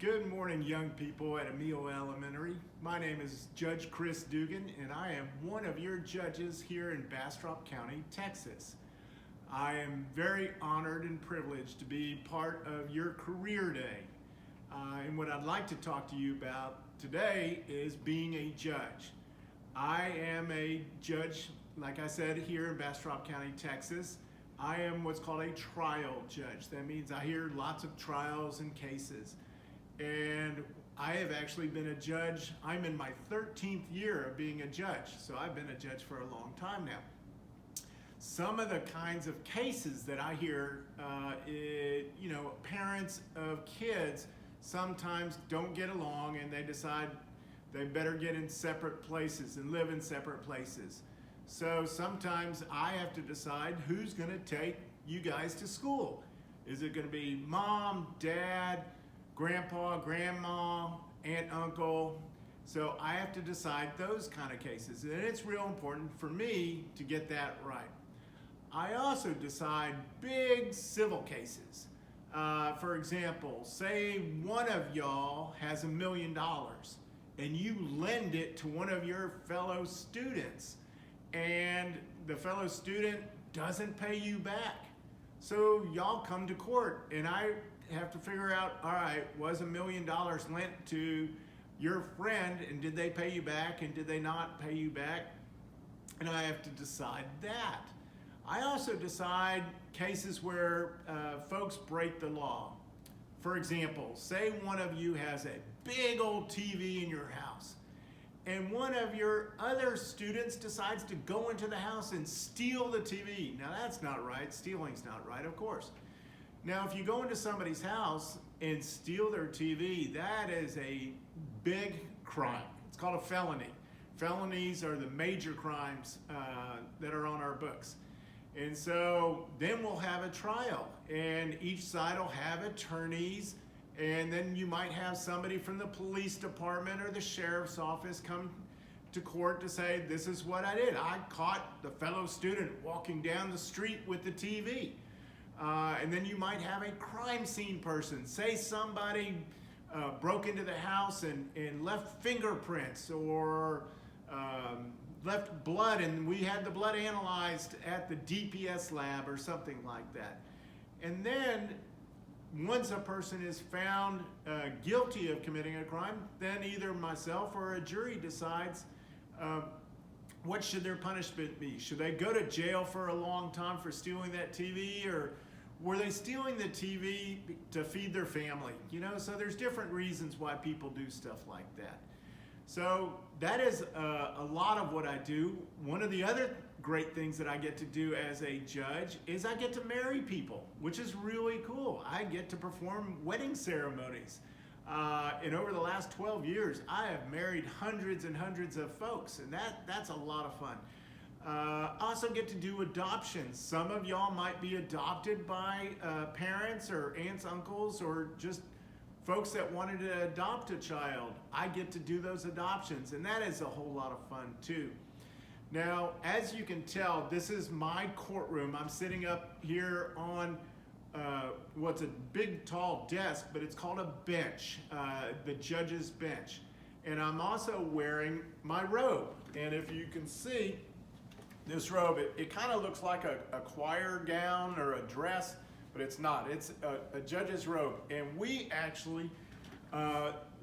Good morning, young people at Emile Elementary. My name is Judge Chris Dugan, and I am one of your judges here in Bastrop County, Texas. I am very honored and privileged to be part of your career day. And what I'd like to talk to you about today is being a judge. I am a judge, like I said, here in Bastrop County, Texas. I am what's called a trial judge. That means I hear lots of trials and cases. And I have actually been a judge. I'm in my 13th year of being a judge, so I've been a judge for a long time now. Some of the kinds of cases that I hear, parents of kids sometimes don't get along and they decide they better get in separate places and live in separate places. So sometimes I have to decide who's going to take you guys to school. Is it going to be mom, dad, grandpa, grandma, aunt, uncle? So I have to decide those kind of cases, and it's real important for me to get that right. I also decide big civil cases. For example, say one of y'all has $1 million and you lend it to one of your fellow students, and the fellow student doesn't pay you back. So y'all come to court, and I have to figure out, all right, was $1 million lent to your friend, and did they pay you back, and did they not pay you back? And I have to decide that. I also decide cases where folks break the law. For example, say one of you has a big old TV in your house, and one of your other students decides to go into the house and steal the TV. Now that's not right. Stealing's not right, of course. Now, if you go into somebody's house and steal their TV, that is a big crime. It's called a felony. Felonies are the major crimes that are on our books. And so then we'll have a trial, and each side will have attorneys, and then you might have somebody from the police department or the sheriff's office come to court to say, this is what I did. I caught the fellow student walking down the street with the TV. And then you might have a crime scene person. Say somebody broke into the house and left fingerprints or left blood, and we had the blood analyzed at the DPS lab or something like that. And then once a person is found guilty of committing a crime, then either myself or a jury decides what should their punishment be. Should they go to jail for a long time for stealing that TV, or were they stealing the TV to feed their family? So there's different reasons why people do stuff like that. So that is a lot of what I do. One of the other great things that I get to do as a judge is I get to marry people, which is really cool. I get to perform wedding ceremonies. And over the last 12 years, I have married hundreds and hundreds of folks, and that's a lot of fun. I also get to do adoptions. Some of y'all might be adopted by parents or aunts, uncles, or just folks that wanted to adopt a child. I get to do those adoptions, and that is a whole lot of fun too. Now, as you can tell, this is my courtroom. I'm sitting up here on what's a big, tall desk, but it's called a bench, the judge's bench. And I'm also wearing my robe. And if you can see, this robe, it kind of looks like a choir gown or a dress, but it's not. It's a judge's robe. And we actually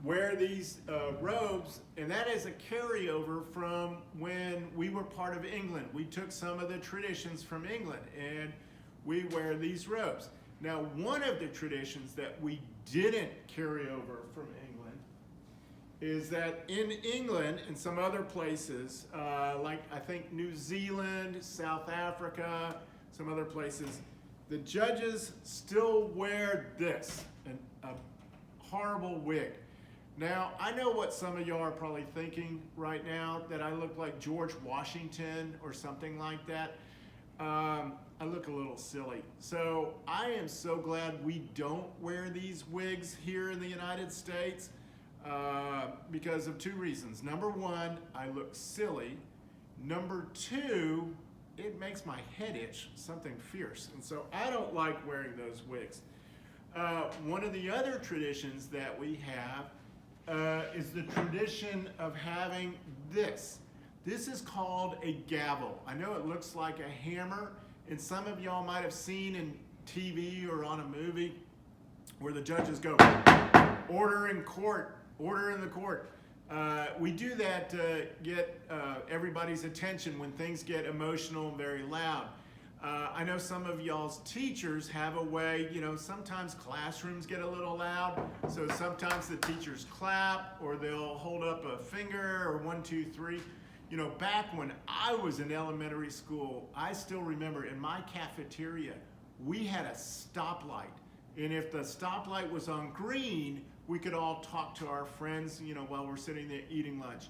wear these robes, and that is a carryover from when we were part of England. We took some of the traditions from England, and we wear these robes. Now, one of the traditions that we didn't carry over from England is that in England and some other places, like I think New Zealand, South Africa, some other places, the judges still wear this, a horrible wig. Now, I know what some of y'all are probably thinking right now, that I look like George Washington or something like that. I look a little silly. So I am so glad we don't wear these wigs here in the United States because of two reasons. Number one, I look silly. Number two, it makes my head itch, something fierce. And so I don't like wearing those wigs. One of the other traditions that we have is the tradition of having this. This is called a gavel. I know it looks like a hammer, and some of y'all might have seen in TV or on a movie where the judges go, order in court, order in the court. We do that to get everybody's attention when things get emotional and very loud. I know some of y'all's teachers have a way, sometimes classrooms get a little loud, so sometimes the teachers clap or they'll hold up a finger or 1, 2, 3. Back when I was in elementary school, I still remember in my cafeteria, we had a stoplight. And if the stoplight was on green, we could all talk to our friends, while we're sitting there eating lunch.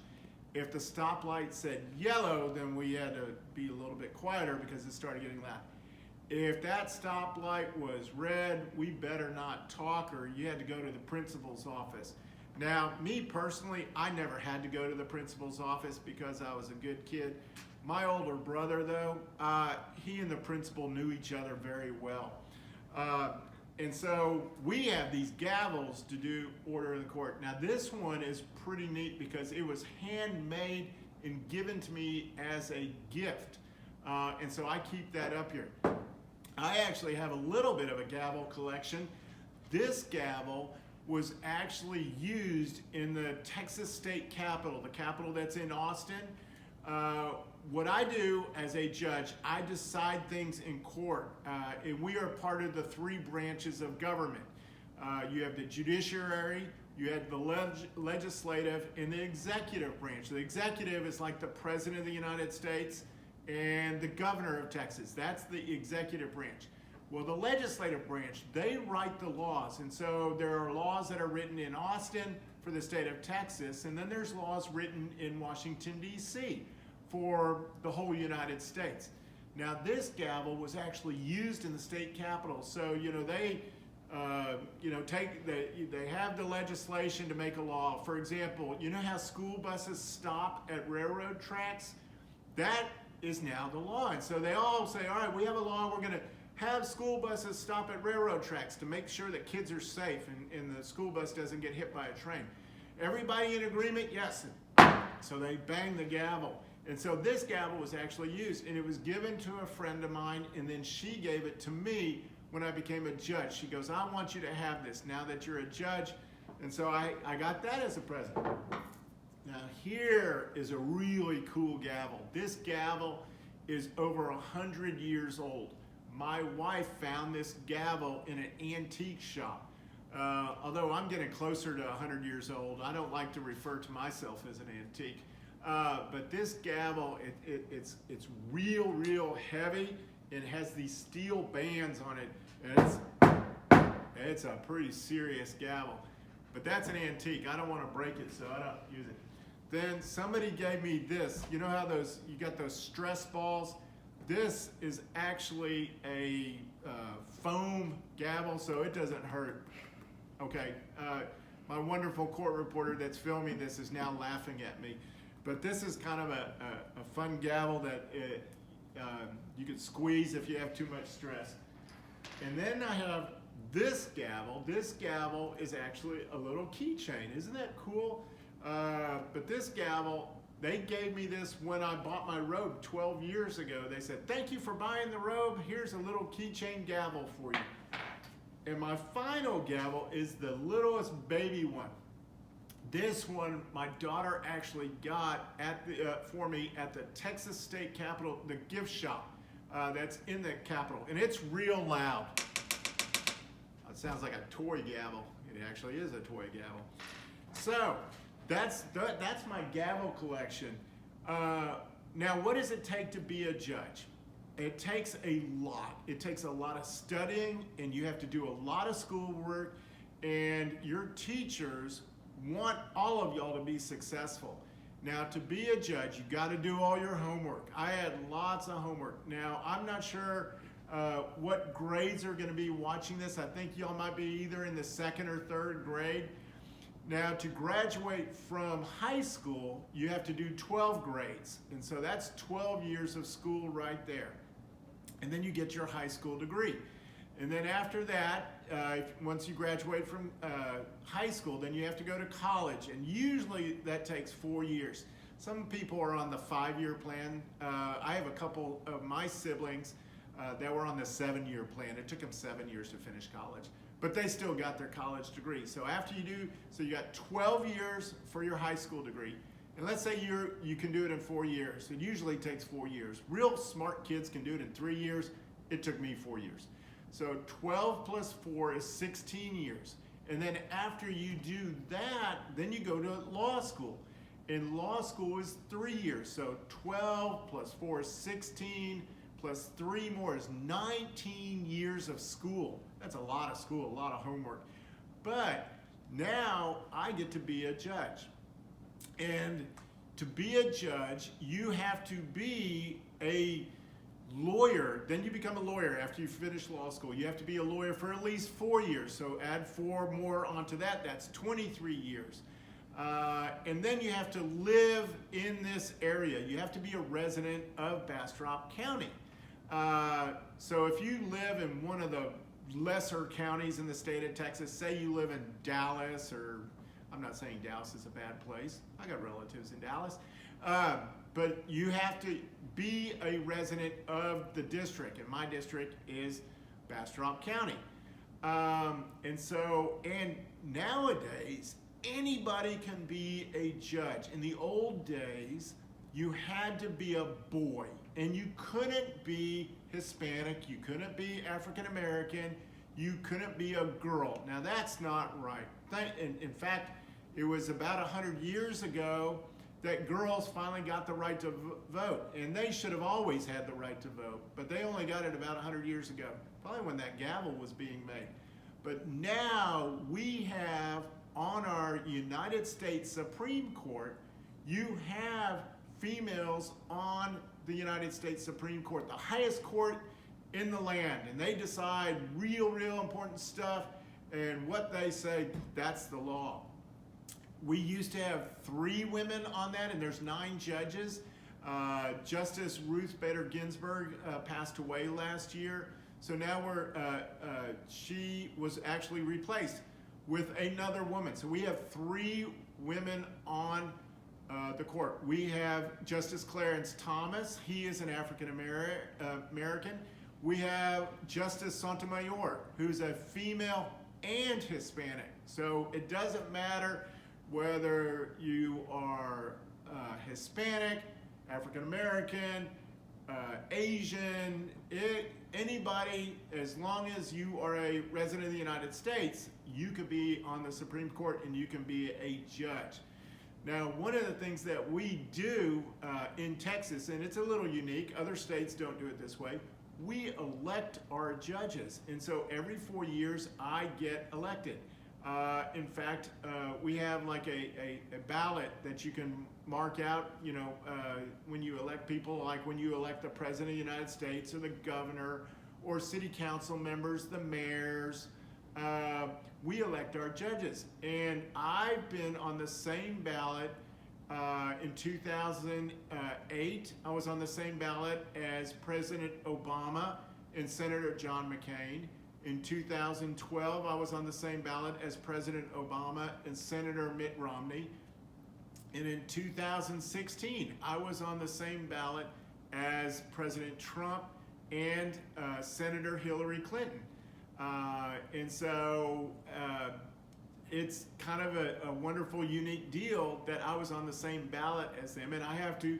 If the stoplight said yellow, then we had to be a little bit quieter because it started getting loud. If that stoplight was red, we better not talk, or you had to go to the principal's office. Now, me personally, I never had to go to the principal's office because I was a good kid. My older brother, though, he and the principal knew each other very well. And so we have these gavels to do order in the court. Now this one is pretty neat because it was handmade and given to me as a gift. And so I keep that up here. I actually have a little bit of a gavel collection. This gavel was actually used in the Texas state capitol, the capitol that's in Austin. What I do as a judge, I decide things in court. And we are part of the 3 branches of government. You have the judiciary, you have the legislative, and the executive branch. The executive is like the President of the United States and the governor of Texas. That's the executive branch. Well, the legislative branch, they write the laws. And so there are laws that are written in Austin for the state of Texas, and then there's laws written in Washington, D.C. for the whole United States. Now, this gavel was actually used in the state capitol. So, they have the legislation to make a law. For example, you know how school buses stop at railroad tracks? That is now the law. And so they all say, all right, we have a law, we're going to have school buses stop at railroad tracks to make sure that kids are safe and the school bus doesn't get hit by a train. Everybody in agreement? Yes. So they bang the gavel. And so this gavel was actually used, and it was given to a friend of mine, and then she gave it to me when I became a judge. She goes, I want you to have this now that you're a judge. And so I got that as a present. Now here is a really cool gavel. This gavel is over 100 years old. My wife found this gavel in an antique shop. Although I'm getting closer to 100 years old, I don't like to refer to myself as an antique. But this gavel, it's real heavy. It has these steel bands on it, and it's a pretty serious gavel. But that's an antique. I don't want to break it, so I don't use it. Then somebody gave me this. You know how you got those stress balls? This is actually a foam gavel, so it doesn't hurt. Okay, my wonderful court reporter that's filming this is now laughing at me. But this is kind of a fun gavel that you could squeeze if you have too much stress. And then I have this gavel. This gavel is actually a little keychain. Isn't that cool? But this gavel, they gave me this when I bought my robe 12 years ago. They said, thank you for buying the robe. Here's a little keychain gavel for you. And my final gavel is the littlest baby one. This one, my daughter actually got for me at the Texas State Capitol, the gift shop that's in the Capitol. And it's real loud. It sounds like a toy gavel. It actually is a toy gavel. So that's my gavel collection. Now, what does it take to be a judge? It takes a lot. It takes a lot of studying, and you have to do a lot of schoolwork, and your teachers want all of y'all to be successful. Now, to be a judge, you got to do all your homework. I had lots of homework. Now, I'm not sure what grades are going to be watching this. I think y'all might be either in the 2nd or 3rd grade. Now, to graduate from high school, you have to do 12 grades. And so that's 12 years of school right there. And then you get your high school degree. And then after that, once you graduate from high school, then you have to go to college. And usually that takes 4 years. Some people are on the 5-year plan. I have a couple of my siblings that were on the 7-year plan. It took them 7 years to finish college, but they still got their college degree. So after you do, so you got 12 years for your high school degree. And let's say you can do it in 4 years. It usually takes 4 years. Real smart kids can do it in 3 years. It took me 4 years. So 12 plus 4 is 16 years. And then after you do that, then you go to law school. And law school is 3 years. So 12 plus 4 is 16, plus 3 more is 19 years of school. That's a lot of school, a lot of homework. But now I get to be a judge. And to be a judge, you have to be a lawyer. Then you become a lawyer after you finish law school. You have to be a lawyer for at least 4 years. So add 4 more onto that, that's 23 years. And then you have to live in this area. You have to be a resident of Bastrop County. So if you live in one of the lesser counties in the state of Texas, say you live in Dallas, or I'm not saying Dallas is a bad place. I got relatives in Dallas. But you have to be a resident of the district, and my district is Bastrop County. And nowadays, anybody can be a judge. In the old days, you had to be a boy, and you couldn't be Hispanic, you couldn't be African American, you couldn't be a girl. Now that's not right. In fact, it was about 100 years ago that girls finally got the right to vote, and they should have always had the right to vote, but they only got it about 100 years ago, probably when that gavel was being made. But now we have, on our United States Supreme Court, you have females on the United States Supreme Court, the highest court in the land, and they decide real important stuff, and what they say, that's the law. We used to have 3 women on that, and there's 9 judges. Justice Ruth Bader Ginsburg passed away last year, so now she was actually replaced with another woman. So we have 3 women on the court. We have Justice Clarence Thomas. He is an African American. We have Justice Sotomayor, who's a female and Hispanic. So it doesn't matter whether you are Hispanic, African American, Asian, anybody, as long as you are a resident of the United States, you could be on the Supreme Court and you can be a judge. Now, one of the things that we do in Texas, and it's a little unique, other states don't do it this way, we elect our judges. And so every 4 years, I get elected. In fact, we have like a ballot that you can mark out, when you elect people, like when you elect the President of the United States or the governor or city council members, the mayors. We elect our judges. And I've been on the same ballot in 2008. I was on the same ballot as President Obama and Senator John McCain. In 2012, I was on the same ballot as President Obama and Senator Mitt Romney. And in 2016, I was on the same ballot as President Trump and Senator Hillary Clinton. And so it's kind of a wonderful, unique deal that I was on the same ballot as them, and I have to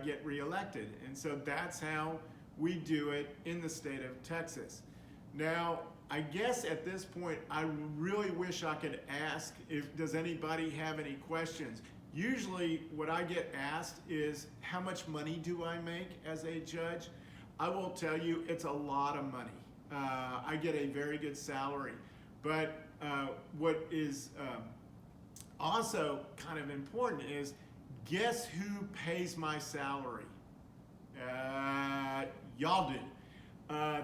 get reelected. And so that's how we do it in the state of Texas. Now, I guess at this point, I really wish I could ask does anybody have any questions? Usually what I get asked is, how much money do I make as a judge? I will tell you, it's a lot of money. I get a very good salary. But what is also kind of important is, guess who pays my salary? Y'all do.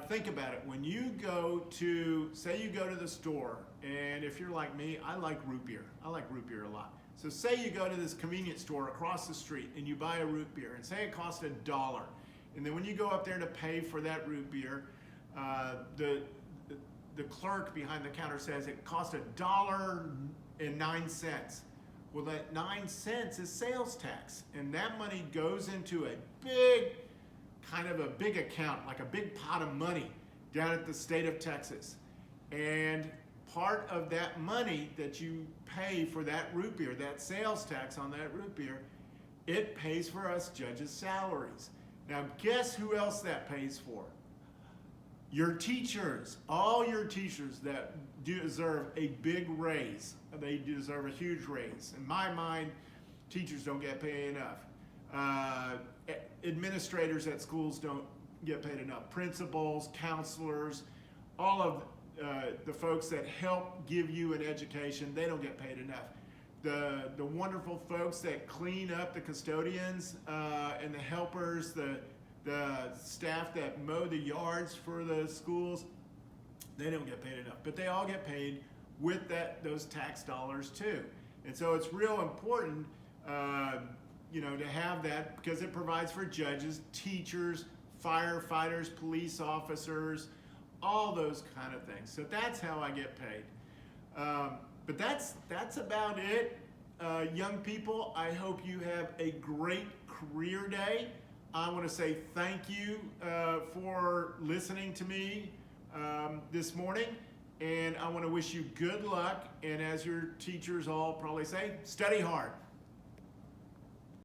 Think about it. When you go to, say you go to the store, and if you're like me, I like root beer. I like root beer a lot. So say you go to this convenience store across the street and you buy a root beer, and say it costs $1. And then when you go up there to pay for that root beer, the the clerk behind the counter says it cost $1.09. Well, that 9 cents is sales tax, and that money goes into a big account, like a big pot of money down at the state of Texas. And part of that money that you pay for that root beer, that sales tax on that root beer, it pays for us judges' salaries. Now, guess who else that pays for? Your teachers, all your teachers that deserve a big raise. They deserve a huge raise. In my mind, teachers don't get paid enough. Administrators at schools don't get paid enough. Principals, counselors, all of the folks that help give you an education, they don't get paid enough. The wonderful folks that clean up, the custodians and the helpers, the staff that mow the yards for the schools, they don't get paid enough. But they all get paid with those tax dollars too. And so it's real important to have that, because it provides for judges, teachers, firefighters, police officers, all those kind of things. So that's how I get paid. But that's about it. Young people, I hope you have a great career day. I want to say thank you for listening to me this morning, and I want to wish you good luck, and as your teachers all probably say, study hard.